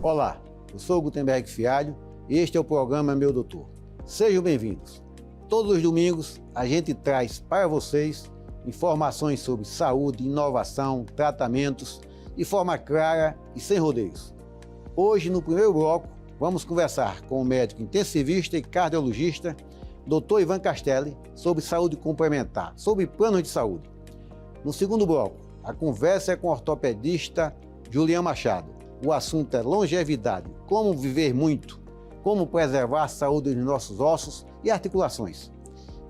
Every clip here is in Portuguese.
Olá, eu sou o Gutenberg Fialho e este é o programa Meu Doutor. Sejam bem-vindos. Todos os domingos a gente traz para vocês informações sobre saúde, inovação, tratamentos, de forma clara e sem rodeios. Hoje, no primeiro bloco, vamos conversar com o médico intensivista e cardiologista, Dr. Ivan Castelli, sobre saúde complementar, sobre planos de saúde. No segundo bloco, a conversa é com o ortopedista Julian Machado. O assunto é longevidade, como viver muito, como preservar a saúde dos nossos ossos e articulações.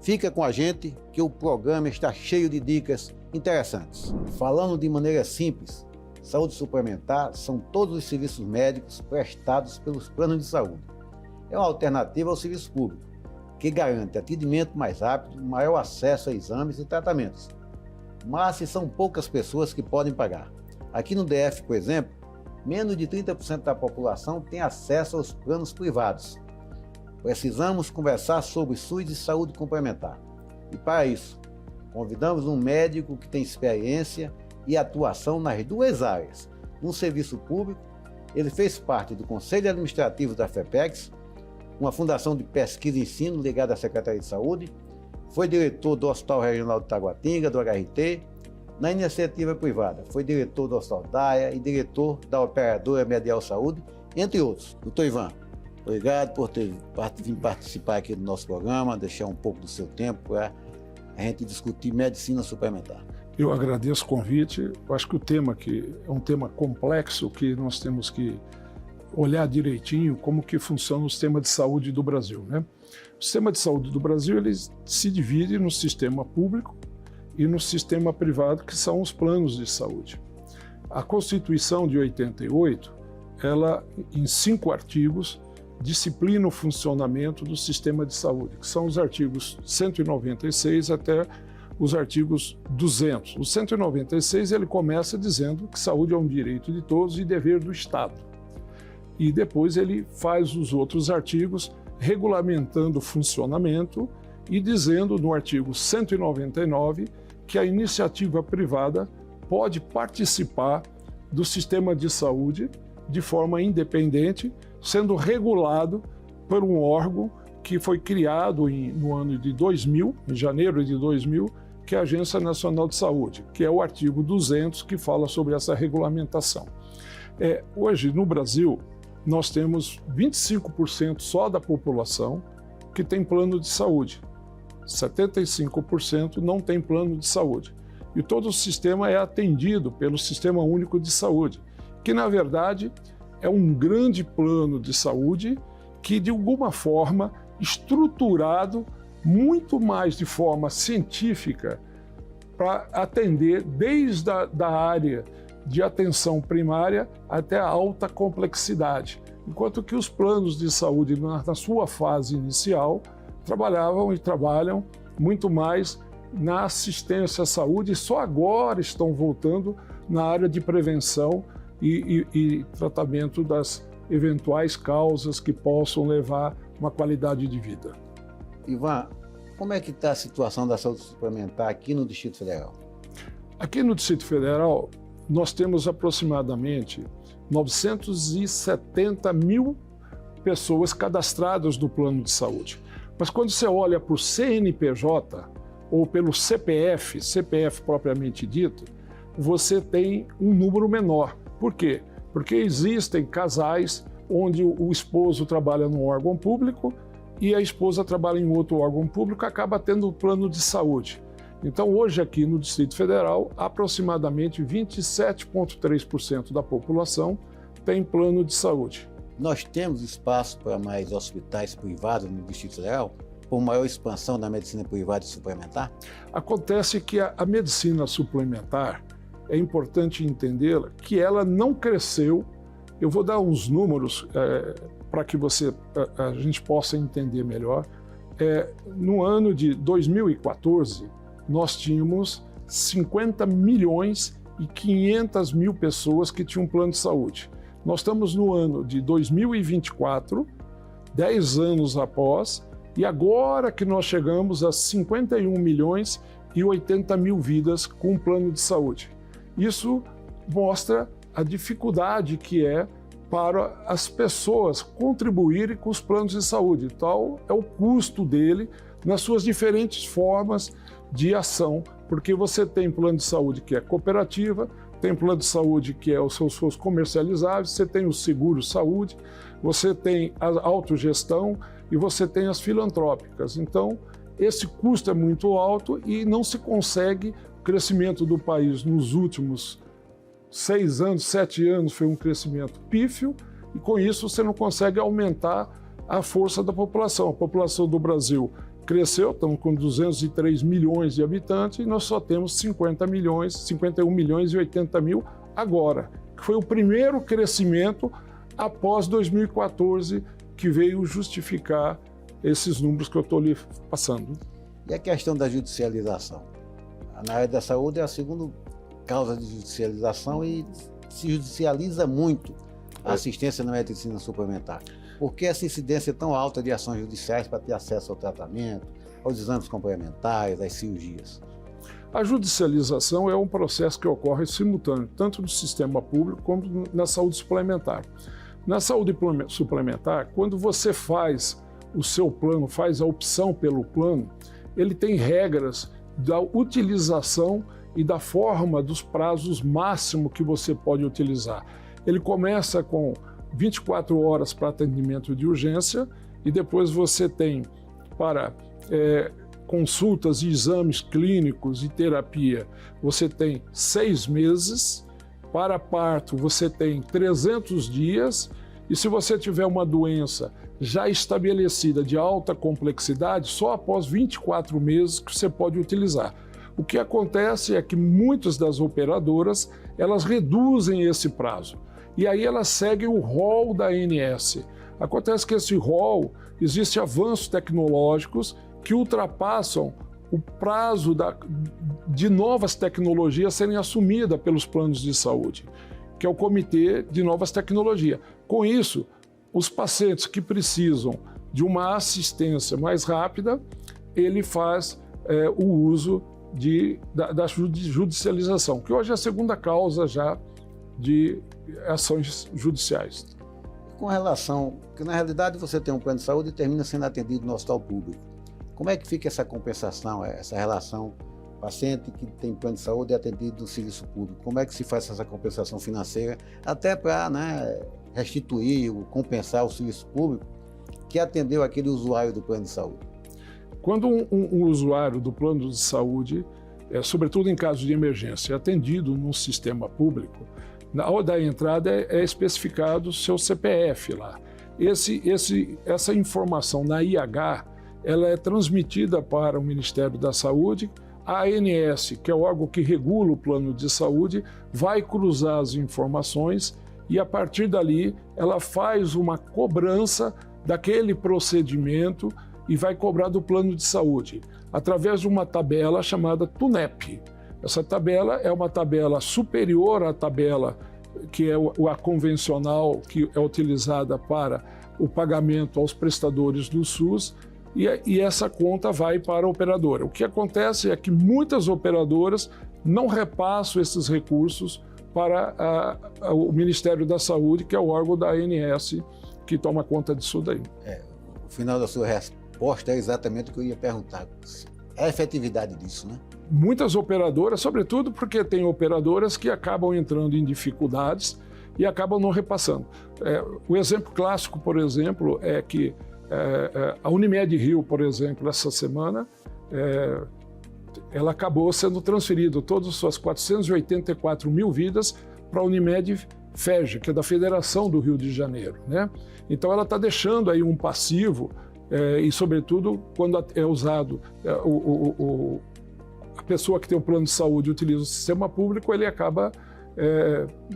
Fica com a gente que o programa está cheio de dicas interessantes. Falando de maneira simples, saúde suplementar são todos os serviços médicos prestados pelos planos de saúde. É uma alternativa ao serviço público, que garante atendimento mais rápido, maior acesso a exames e tratamentos. Mas são poucas pessoas que podem pagar. Aqui no DF, por exemplo, menos de 30% da população tem acesso aos planos privados. Precisamos conversar sobre SUS e saúde complementar. E para isso, convidamos um médico que tem experiência e atuação nas duas áreas. No serviço público, ele fez parte do Conselho Administrativo da FEPEX, uma fundação de pesquisa e ensino ligada à Secretaria de Saúde, foi diretor do Hospital Regional de Taguatinga, do HRT. Na iniciativa privada, foi diretor do Hospital Daia e diretor da operadora Medial Saúde, entre outros. Doutor Ivan, obrigado por ter vindo participar aqui do nosso programa, deixar um pouco do seu tempo para a gente discutir medicina suplementar. Eu agradeço o convite. Eu acho que o tema aqui é um tema complexo que nós temos que olhar direitinho como que funciona o sistema de saúde do Brasil, né? O sistema de saúde do Brasil ele se divide no sistema público e no sistema privado, que são os planos de saúde. A Constituição de 88, ela, em 5 artigos, disciplina o funcionamento do sistema de saúde, que são os artigos 196 até os artigos 200. O 196 ele começa dizendo que saúde é um direito de todos e dever do Estado. E depois ele faz os outros artigos regulamentando o funcionamento e dizendo no artigo 199 que a iniciativa privada pode participar do sistema de saúde de forma independente, sendo regulado por um órgão que foi criado no ano de 2000, em janeiro de 2000, que é a Agência Nacional de Saúde, que é o artigo 200 que fala sobre essa regulamentação. Hoje, no Brasil, nós temos 25% só da população que tem plano de saúde. 75% não tem plano de saúde. E todo o sistema é atendido pelo Sistema Único de Saúde, que, na verdade, é um grande plano de saúde que, de alguma forma, estruturado muito mais de forma científica para atender desde a área de atenção primária até a alta complexidade, enquanto que os planos de saúde, na sua fase inicial, trabalhavam e trabalham muito mais na assistência à saúde e só agora estão voltando na área de prevenção e tratamento das eventuais causas que possam levar uma qualidade de vida. Ivan, como é que está a situação da saúde suplementar aqui no Distrito Federal? Aqui no Distrito Federal, nós temos aproximadamente 970 mil pessoas cadastradas no plano de saúde. Mas quando você olha para o CNPJ ou pelo CPF propriamente dito, você tem um número menor. Por quê? Porque existem casais onde o esposo trabalha num órgão público e a esposa trabalha em outro órgão público, acaba tendo plano de saúde. Então, hoje aqui no Distrito Federal, aproximadamente 27,3% da população tem plano de saúde. Nós temos espaço para mais hospitais privados no Distrito Federal, por maior expansão da medicina privada e suplementar? Acontece que a medicina suplementar, é importante entendê-la, que ela não cresceu. Eu vou dar uns números para que a gente possa entender melhor. No ano de 2014, nós tínhamos 50 milhões e 500 mil pessoas que tinham plano de saúde. Nós estamos no ano de 2024, 10 anos após, E agora que nós chegamos a 51 milhões e 80 mil vidas com um plano de saúde. Isso mostra a dificuldade que é para as pessoas contribuírem com os planos de saúde. Tal é o custo dele nas suas diferentes formas de ação, porque você tem plano de saúde que é cooperativa, tem plano de saúde que é os seus comercializáveis, você tem o seguro-saúde, você tem a autogestão e você tem as filantrópicas. Então, esse custo é muito alto e não se consegue. O crescimento do país nos últimos 6 anos, 7 anos foi um crescimento pífio e com isso você não consegue aumentar a força da população. A população do Brasil cresceu, estamos com 203 milhões de habitantes e nós só temos 50 milhões, 51 milhões e 80 mil agora, que foi o primeiro crescimento após 2014 que veio justificar esses números que eu estou lhe passando. E a questão da judicialização? Na área da saúde é a segunda causa de judicialização e se judicializa muito a assistência na medicina suplementar. Por que essa incidência tão alta de ações judiciais para ter acesso ao tratamento, aos exames complementares, às cirurgias? A judicialização é um processo que ocorre simultâneo, tanto no sistema público como na saúde suplementar. Na saúde suplementar, quando você faz o seu plano, faz a opção pelo plano, ele tem regras da utilização e da forma dos prazos máximo que você pode utilizar. Ele começa com 24 horas para atendimento de urgência e depois você tem para consultas e exames clínicos e terapia, você tem 6 meses, para parto você tem 300 dias e se você tiver uma doença já estabelecida de alta complexidade, só após 24 meses que você pode utilizar. O que acontece é que muitas das operadoras, elas reduzem esse prazo. E aí elas seguem o rol da ANS. Acontece que esse rol, existem avanços tecnológicos que ultrapassam o prazo de novas tecnologias serem assumidas pelos planos de saúde, que é o Comitê de Novas Tecnologias. Com isso, os pacientes que precisam de uma assistência mais rápida, ele faz o uso da judicialização, que hoje é a segunda causa já de ações judiciais. Com relação, que na realidade você tem um plano de saúde e termina sendo atendido no hospital público. Como é que fica essa compensação, essa relação paciente que tem plano de saúde e atendido no serviço público? Como é que se faz essa compensação financeira, até para restituir, compensar o serviço público que atendeu aquele usuário do plano de saúde? Quando um usuário do plano de saúde, sobretudo em casos de emergência, é atendido num sistema público, na hora da entrada é especificado o seu CPF lá. Essa informação na IH, ela é transmitida para o Ministério da Saúde. A ANS, que é o órgão que regula o plano de saúde, vai cruzar as informações e, a partir dali, ela faz uma cobrança daquele procedimento e vai cobrar do plano de saúde, através de uma tabela chamada TUNEP. Essa tabela é uma tabela superior à tabela que é a convencional, que é utilizada para o pagamento aos prestadores do SUS, e essa conta vai para a operadora. O que acontece é que muitas operadoras não repassam esses recursos para o Ministério da Saúde, que é o órgão da ANS que toma conta disso daí. O final da sua resposta é exatamente o que eu ia perguntar. É a efetividade disso, né? Muitas operadoras, sobretudo porque tem operadoras que acabam entrando em dificuldades e acabam não repassando. O exemplo clássico, por exemplo, é que a Unimed Rio, por exemplo, essa semana, ela acabou sendo transferida todas as suas 484 mil vidas para a Unimed FEG, que é da Federação do Rio de Janeiro, né? Então ela está deixando aí um passivo e, sobretudo, quando é usado a pessoa que tem o plano de saúde utiliza o sistema público, ele acaba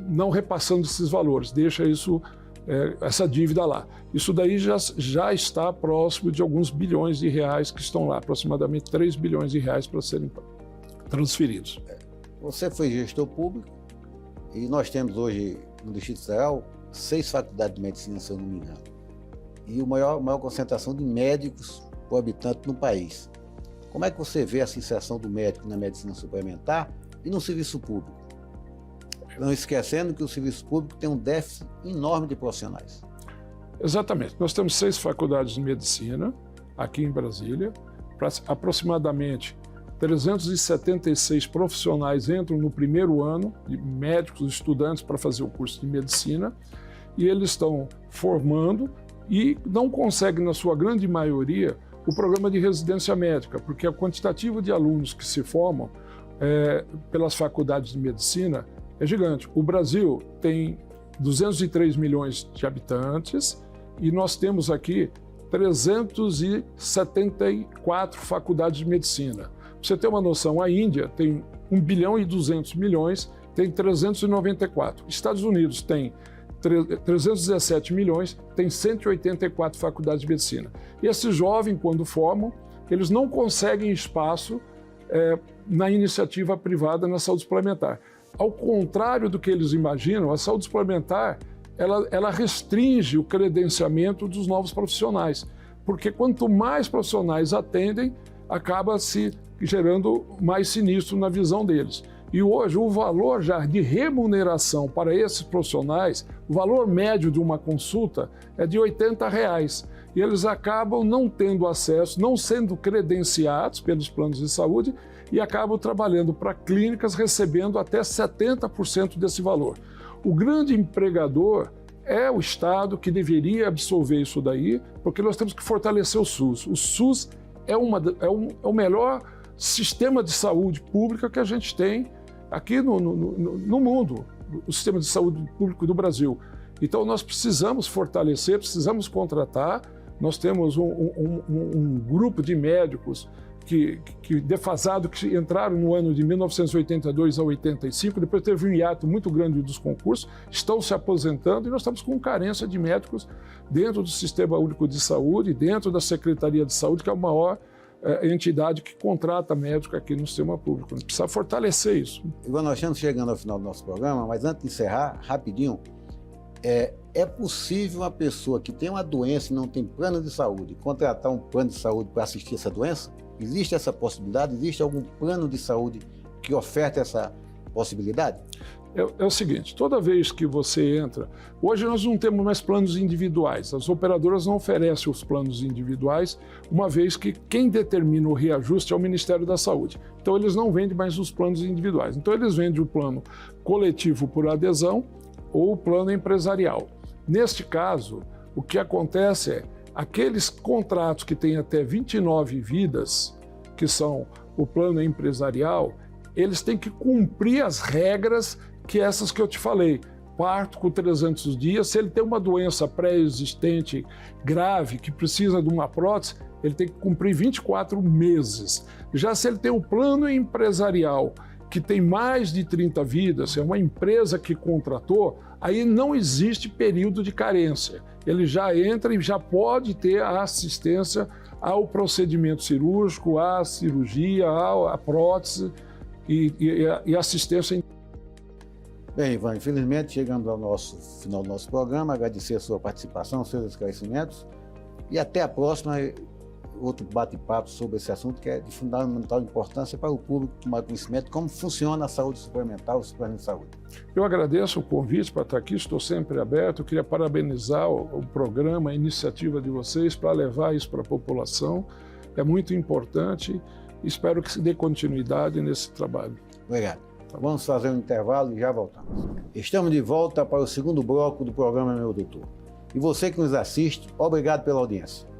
não repassando esses valores, deixa essa dívida lá. Isso daí já está próximo de alguns bilhões de reais que estão lá, aproximadamente 3 bilhões de reais para serem transferidos. Você foi gestor público e nós temos hoje no Distrito Federal 6 faculdades de medicina, se eu não me engano. E a maior concentração de médicos por habitante no país. Como é que você vê essa inserção do médico na medicina suplementar e no serviço público? Não esquecendo que o serviço público tem um déficit enorme de profissionais. Exatamente. Nós temos 6 faculdades de medicina aqui em Brasília. Aproximadamente 376 profissionais entram no primeiro ano, de médicos, estudantes, para fazer o curso de medicina, e eles estão formando e não conseguem, na sua grande maioria, o programa de residência médica, porque a quantitativa de alunos que se formam pelas faculdades de medicina é gigante. O Brasil tem 203 milhões de habitantes e nós temos aqui 374 faculdades de medicina. Para você ter uma noção, a Índia tem 1 bilhão e 200 milhões, tem 394. Estados Unidos tem 317 milhões, tem 184 faculdades de medicina. E esses jovens, quando formam, eles não conseguem espaço na iniciativa privada na saúde suplementar. Ao contrário do que eles imaginam, a saúde suplementar ela restringe o credenciamento dos novos profissionais, porque quanto mais profissionais atendem, acaba se gerando mais sinistro na visão deles. E hoje o valor já de remuneração para esses profissionais, o valor médio de uma consulta é de R$80. E eles acabam não tendo acesso, não sendo credenciados pelos planos de saúde e acabam trabalhando para clínicas recebendo até 70% desse valor. O grande empregador é o Estado que deveria absolver isso daí, porque nós temos que fortalecer o SUS. O SUS é o melhor sistema de saúde pública que a gente tem aqui no mundo, o sistema de saúde público do Brasil. Então nós precisamos fortalecer, precisamos contratar. Nós temos um grupo de médicos defasado, que entraram no ano de 1982 a 85, depois teve um hiato muito grande dos concursos, estão se aposentando e nós estamos com carência de médicos dentro do Sistema Único de Saúde, dentro da Secretaria de Saúde, que é a maior entidade que contrata médico aqui no sistema público. Precisa fortalecer isso. Igual nós estamos chegando ao final do nosso programa, mas antes de encerrar, rapidinho, é possível uma pessoa que tem uma doença e não tem plano de saúde contratar um plano de saúde para assistir essa doença? Existe essa possibilidade? Existe algum plano de saúde que oferta essa possibilidade? É o seguinte, toda vez que você entra... Hoje nós não temos mais planos individuais. As operadoras não oferecem os planos individuais, uma vez que quem determina o reajuste é o Ministério da Saúde. Então eles não vendem mais os planos individuais. Então eles vendem o plano coletivo por adesão ou o plano empresarial. Neste caso, o que acontece é aqueles contratos que têm até 29 vidas, que são o plano empresarial, eles têm que cumprir as regras que essas que eu te falei. Parto com 300 dias, se ele tem uma doença pré-existente grave que precisa de uma prótese, ele tem que cumprir 24 meses. Já se ele tem um plano empresarial que tem mais de 30 vidas, é uma empresa que contratou, aí não existe período de carência. Ele já entra e já pode ter a assistência ao procedimento cirúrgico, à cirurgia, à prótese e assistência. Bem, Ivan, infelizmente chegamos ao final do nosso programa, agradecer a sua participação, seus esclarecimentos e até a próxima, outro bate-papo sobre esse assunto que é de fundamental importância para o público tomar conhecimento de como funciona a saúde suplementar, o suplemento de saúde. Eu agradeço o convite para estar aqui, estou sempre aberto. Eu queria parabenizar o programa, a iniciativa de vocês para levar isso para a população. É muito importante e espero que se dê continuidade nesse trabalho. Obrigado. Vamos fazer um intervalo e já voltamos. Estamos de volta para o segundo bloco do programa Meu Doutor. E você que nos assiste, obrigado pela audiência.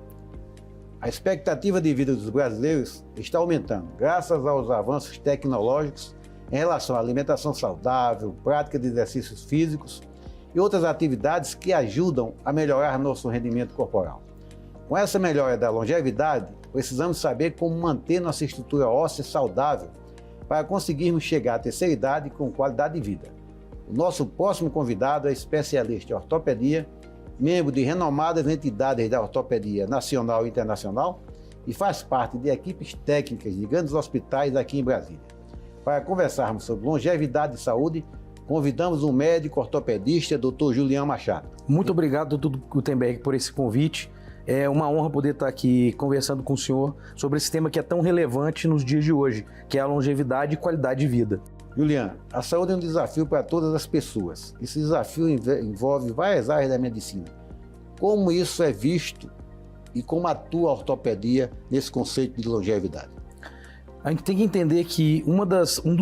A expectativa de vida dos brasileiros está aumentando, graças aos avanços tecnológicos em relação à alimentação saudável, prática de exercícios físicos e outras atividades que ajudam a melhorar nosso rendimento corporal. Com essa melhora da longevidade, precisamos saber como manter nossa estrutura óssea saudável para conseguirmos chegar à terceira idade com qualidade de vida. O nosso próximo convidado é especialista em ortopedia, membro de renomadas entidades da ortopedia nacional e internacional e faz parte de equipes técnicas de grandes hospitais aqui em Brasília. Para conversarmos sobre longevidade e saúde, convidamos o médico ortopedista Dr. Julião Machado. Muito obrigado, Dr. Gutenberg, por esse convite. É uma honra poder estar aqui conversando com o senhor sobre esse tema que é tão relevante nos dias de hoje, que é a longevidade e qualidade de vida. Juliano, a saúde é um desafio para todas as pessoas. Esse desafio envolve várias áreas da medicina. Como isso é visto e como atua a ortopedia nesse conceito de longevidade? A gente tem que entender que um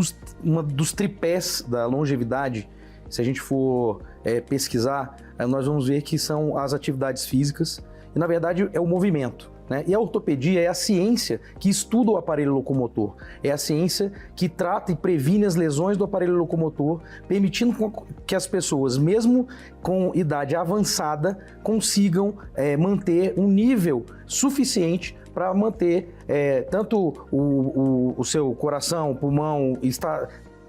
dos tripés da longevidade, se a gente for pesquisar, nós vamos ver que são as atividades físicas e, na verdade, é o movimento, né? E a ortopedia é a ciência que estuda o aparelho locomotor, é a ciência que trata e previne as lesões do aparelho locomotor, permitindo que as pessoas, mesmo com idade avançada, consigam manter um nível suficiente para manter tanto o seu coração, pulmão,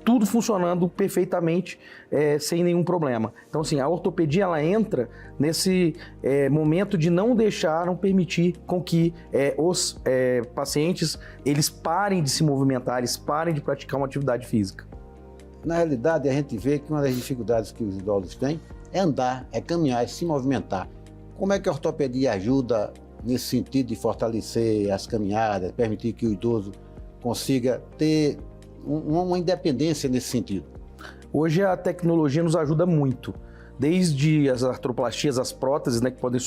tudo funcionando perfeitamente, sem nenhum problema. Então, assim, a ortopedia ela entra nesse momento de não permitir com que os pacientes eles parem de se movimentar, eles parem de praticar uma atividade física. Na realidade, a gente vê que uma das dificuldades que os idosos têm é andar, é caminhar, é se movimentar. Como é que a ortopedia ajuda nesse sentido de fortalecer as caminhadas, permitir que o idoso consiga ter uma independência nesse sentido? Hoje a tecnologia nos ajuda muito, desde as artroplastias, as próteses, né, que podem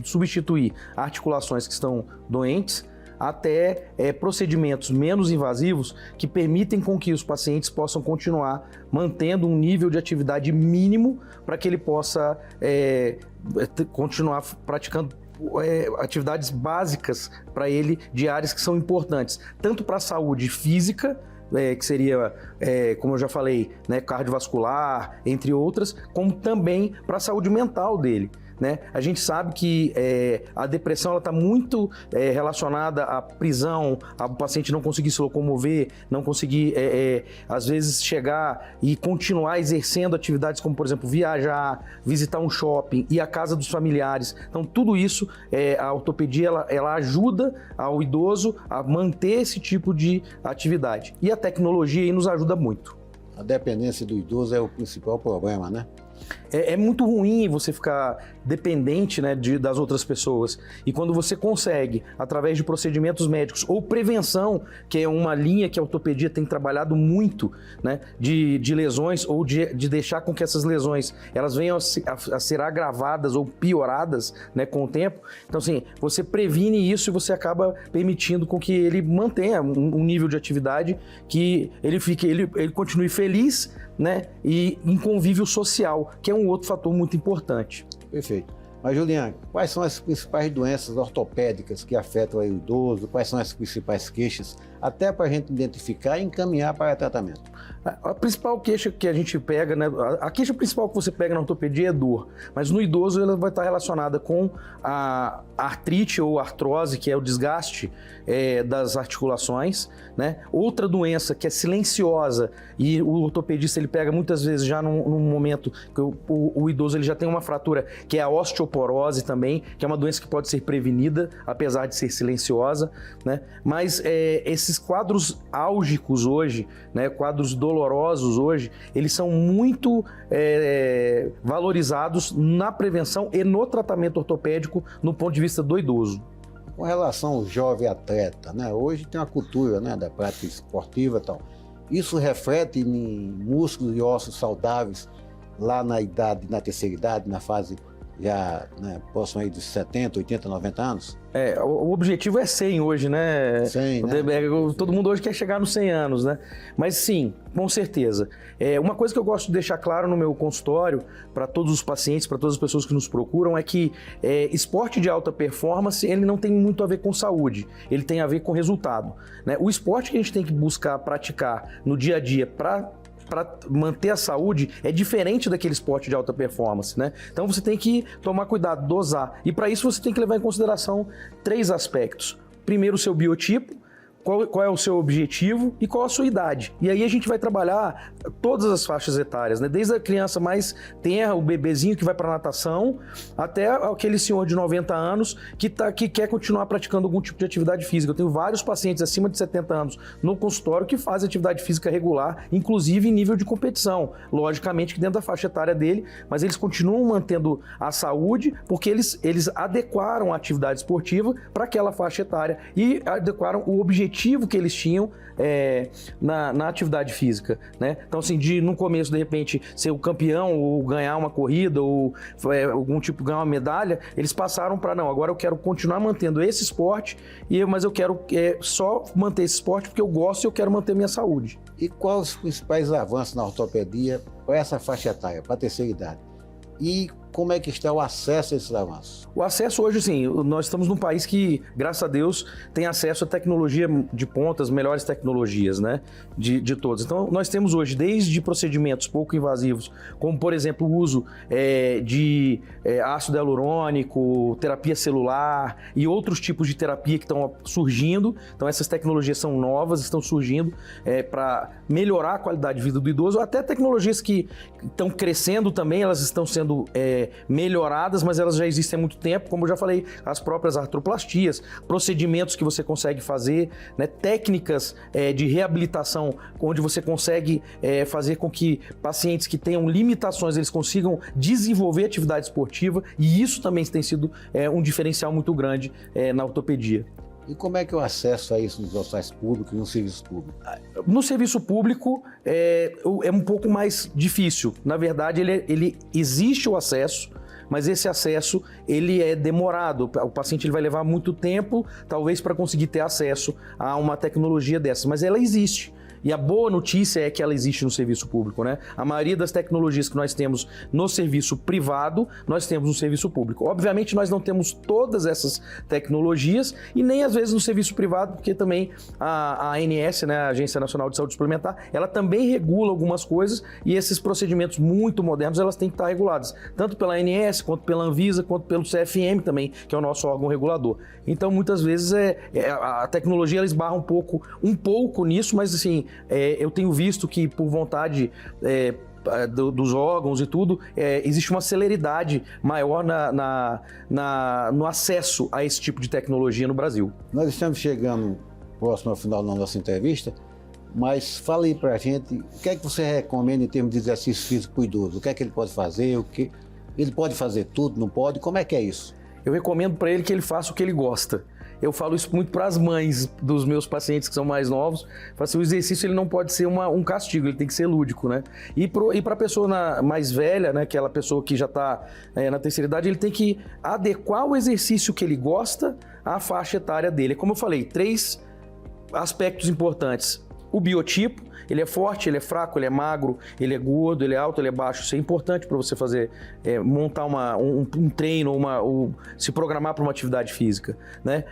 substituir articulações que estão doentes, até procedimentos menos invasivos que permitem com que os pacientes possam continuar mantendo um nível de atividade mínimo para que ele possa continuar praticando atividades básicas para ele, diárias, que são importantes, tanto para a saúde física, que seria, como eu já falei, né, cardiovascular, entre outras, como também para a saúde mental dele. Né? A gente sabe que a depressão está muito relacionada à prisão, ao paciente não conseguir se locomover, não conseguir, às vezes, chegar e continuar exercendo atividades como, por exemplo, viajar, visitar um shopping, ir à casa dos familiares. Então, tudo isso, a ortopedia ela ajuda ao idoso a manter esse tipo de atividade. E a tecnologia aí nos ajuda muito. A dependência do idoso é o principal problema, né? É muito ruim você ficar dependente, né, das outras pessoas. E quando você consegue, através de procedimentos médicos ou prevenção, que é uma linha que a ortopedia tem trabalhado muito, né, de lesões ou de deixar com que essas lesões elas venham a ser agravadas ou pioradas, né, com o tempo. Então, assim, você previne isso e você acaba permitindo com que ele mantenha um nível de atividade que ele continue feliz, né, e em convívio social, que é um outro fator muito importante. Perfeito. Mas, Juliano, quais são as principais doenças ortopédicas que afetam aí o idoso? Quais são as principais queixas? Até para a gente identificar e encaminhar para tratamento. A principal queixa que a gente pega, né, a queixa principal que você pega na ortopedia é dor, mas no idoso ela vai estar relacionada com a artrite ou artrose, que é o desgaste das articulações, né? Outra doença que é silenciosa e o ortopedista ele pega muitas vezes já num momento que o idoso ele já tem uma fratura, que é a osteoporose também, que é uma doença que pode ser prevenida, apesar de ser silenciosa, né? Mas esses quadros álgicos hoje, né, quadros dolorosos hoje, eles são muito valorizados na prevenção e no tratamento ortopédico no ponto de vista do idoso. Com relação ao jovem atleta, né, hoje tem uma cultura, né, da prática esportiva e tal. Isso reflete em músculos e ossos saudáveis lá na idade, na terceira idade, na fase já, né, próximo aí dos 70, 80, 90 anos? O objetivo é 100 hoje, né? 100, né? Todo mundo hoje quer chegar nos 100 anos, né? Mas sim, com certeza. Uma coisa que eu gosto de deixar claro no meu consultório, para todos os pacientes, para todas as pessoas que nos procuram, é que esporte de alta performance, ele não tem muito a ver com saúde, ele tem a ver com resultado, né? O esporte que a gente tem que buscar praticar no dia a dia para manter a saúde é diferente daquele esporte de alta performance, né? Então você tem que tomar cuidado, dosar. E para isso você tem que levar em consideração 3 aspectos. Primeiro, o seu biotipo, qual é o seu objetivo e qual a sua idade. E aí a gente vai trabalhar todas as faixas etárias, né? Desde a criança mais tenra, o bebezinho que vai para natação, até aquele senhor de 90 anos que quer continuar praticando algum tipo de atividade física. Eu tenho vários pacientes acima de 70 anos no consultório que fazem atividade física regular, inclusive em nível de competição. Logicamente que dentro da faixa etária dele, mas eles continuam mantendo a saúde porque eles adequaram a atividade esportiva para aquela faixa etária e adequaram o objetivo que eles tinham na atividade física, né? Então, assim, no começo, de repente, ser o campeão ou ganhar uma corrida ou algum tipo ganhar uma medalha, eles passaram para, não, agora eu quero continuar mantendo esse esporte, mas eu quero só manter esse esporte porque eu gosto e eu quero manter minha saúde. E quais os principais avanços na ortopedia para essa faixa etária, para a terceira idade? E como é que está o acesso a esses avanços? O acesso hoje, assim, nós estamos num país que, graças a Deus, tem acesso a tecnologia de ponta, as melhores tecnologias, né, de todas. Então, nós temos hoje, desde procedimentos pouco invasivos, como, por exemplo, o uso de ácido hialurônico, terapia celular e outros tipos de terapia que estão surgindo. Então, essas tecnologias são novas, estão surgindo para melhorar a qualidade de vida do idoso, até tecnologias que estão crescendo também, elas estão sendo melhoradas, mas elas já existem há muito tempo, como eu já falei, as próprias artroplastias, procedimentos que você consegue fazer, né, técnicas de reabilitação, onde você consegue fazer com que pacientes que tenham limitações, eles consigam desenvolver atividade esportiva, e isso também tem sido um diferencial muito grande na ortopedia. E como é que é o acesso a isso nos hospitais públicos e no serviço público? No serviço público é um pouco mais difícil. Na verdade, ele existe o acesso, mas esse acesso ele é demorado. O paciente ele vai levar muito tempo, talvez, para conseguir ter acesso a uma tecnologia dessas, mas ela existe. E a boa notícia é que ela existe no serviço público, né? A maioria das tecnologias que nós temos no serviço privado, nós temos no serviço público. Obviamente, nós não temos todas essas tecnologias e nem às vezes no serviço privado, porque também a ANS, né, a Agência Nacional de Saúde Suplementar, ela também regula algumas coisas e esses procedimentos muito modernos, elas têm que estar reguladas, tanto pela ANS, quanto pela Anvisa, quanto pelo CFM também, que é o nosso órgão regulador. Então, muitas vezes, a tecnologia ela esbarra um pouco nisso, mas assim, eu tenho visto que por vontade dos órgãos e tudo, existe uma celeridade maior no acesso a esse tipo de tecnologia no Brasil. Nós estamos chegando próximo ao final da nossa entrevista, mas fala aí pra gente, o que é que você recomenda em termos de exercício físico para o idoso? O que é que ele pode fazer? Ele pode fazer tudo, não pode? Como é que é isso? Eu recomendo para ele que ele faça o que ele gosta. Eu falo isso muito para as mães dos meus pacientes que são mais novos. Assim, o exercício ele não pode ser um castigo, ele tem que ser lúdico, né? E para a pessoa mais velha, né, aquela pessoa que já está na terceira idade, ele tem que adequar o exercício que ele gosta à faixa etária dele. Como eu falei, 3 aspectos importantes. O biotipo, ele é forte, ele é fraco, ele é magro, ele é gordo, ele é alto, ele é baixo. Isso é importante para você fazer, montar um treino, ou se programar para uma atividade física, né?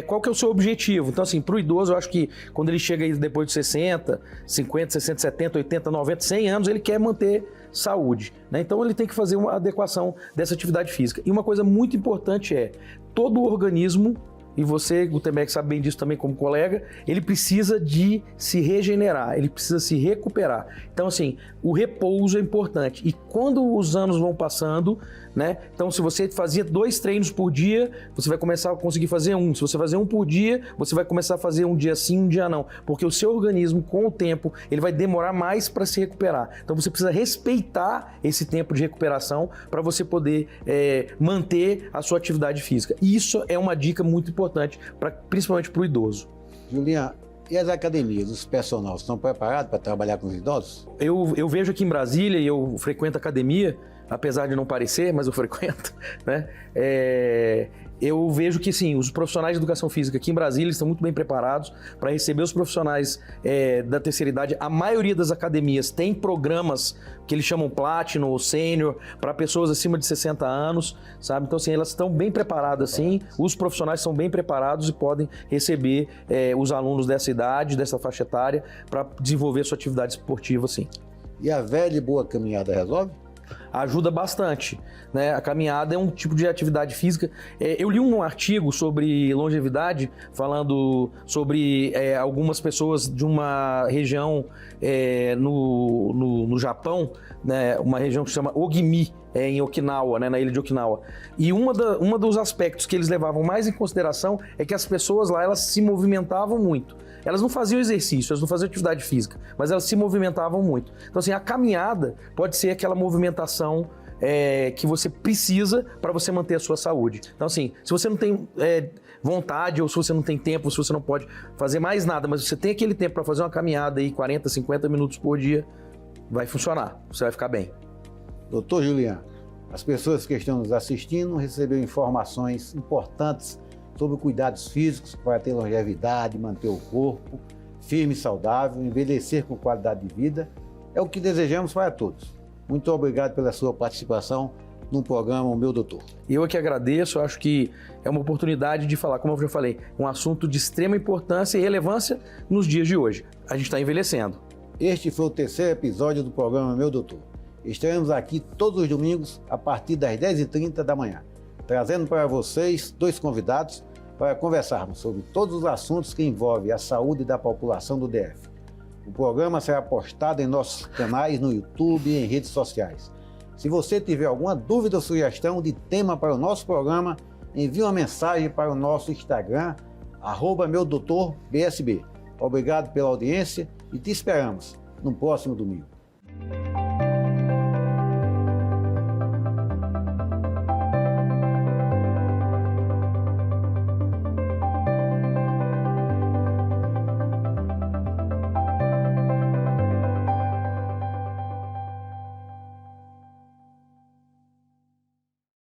Qual que é o seu objetivo? Então, assim, para o idoso, eu acho que quando ele chega aí depois de 60, 50, 60, 70, 80, 90, 100 anos, ele quer manter saúde, né? Então, ele tem que fazer uma adequação dessa atividade física. E uma coisa muito importante todo o organismo, e você, Gutenberg, sabe bem disso também como colega, ele precisa de se regenerar, ele precisa se recuperar. Então, assim, o repouso é importante. E quando os anos vão passando, né? Então, se você fazia 2 treinos por dia, você vai começar a conseguir fazer 1. Se você fazer 1 por dia, você vai começar a fazer um dia sim, um dia não. Porque o seu organismo, com o tempo, ele vai demorar mais para se recuperar. Então, você precisa respeitar esse tempo de recuperação para você poder manter a sua atividade física. E isso é uma dica muito importante, principalmente para o idoso. Juliana, e as academias, os personagens, estão preparados para trabalhar com os idosos? Eu vejo aqui em Brasília, e eu frequento academia, apesar de não parecer, mas eu frequento, né? Eu vejo que, sim, os profissionais de educação física aqui em Brasília estão muito bem preparados para receber os profissionais da terceira idade. A maioria das academias tem programas que eles chamam Platinum ou Sênior para pessoas acima de 60 anos, sabe? Então, assim, elas estão bem preparadas, sim. Os profissionais são bem preparados e podem receber os alunos dessa idade, dessa faixa etária, para desenvolver sua atividade esportiva, sim. E a velha e boa caminhada resolve? ajuda bastante, né? A caminhada é um tipo de atividade física. Eu li um artigo sobre longevidade, falando sobre algumas pessoas de uma região no Japão, né? Uma região que se chama Ogimi, em Okinawa, né? Na ilha de Okinawa. E uma dos aspectos que eles levavam mais em consideração é que as pessoas lá, elas se movimentavam muito. Elas não faziam exercício, elas não faziam atividade física, mas elas se movimentavam muito. Então, assim, a caminhada pode ser aquela movimentação que você precisa para você manter a sua saúde. Então, assim, se você não tem vontade, ou se você não tem tempo, ou se você não pode fazer mais nada, mas você tem aquele tempo para fazer uma caminhada aí, 40, 50 minutos por dia, vai funcionar, você vai ficar bem. Doutor Juliano, as pessoas que estão nos assistindo receberam informações importantes sobre cuidados físicos para ter longevidade, manter o corpo firme e saudável, envelhecer com qualidade de vida. É o que desejamos para todos. Muito obrigado pela sua participação no programa O Meu Doutor. Eu que agradeço, acho que é uma oportunidade de falar, como eu já falei, um assunto de extrema importância e relevância nos dias de hoje. A gente está envelhecendo. Este foi o terceiro episódio do programa Meu Doutor. Estaremos aqui todos os domingos a partir das 10h30 da manhã, trazendo para vocês 2 convidados para conversarmos sobre todos os assuntos que envolvem a saúde da população do DF. O programa será postado em nossos canais no YouTube e em redes sociais. Se você tiver alguma dúvida ou sugestão de tema para o nosso programa, envie uma mensagem para o nosso Instagram, @meudoutorbsb. Obrigado pela audiência e te esperamos no próximo domingo.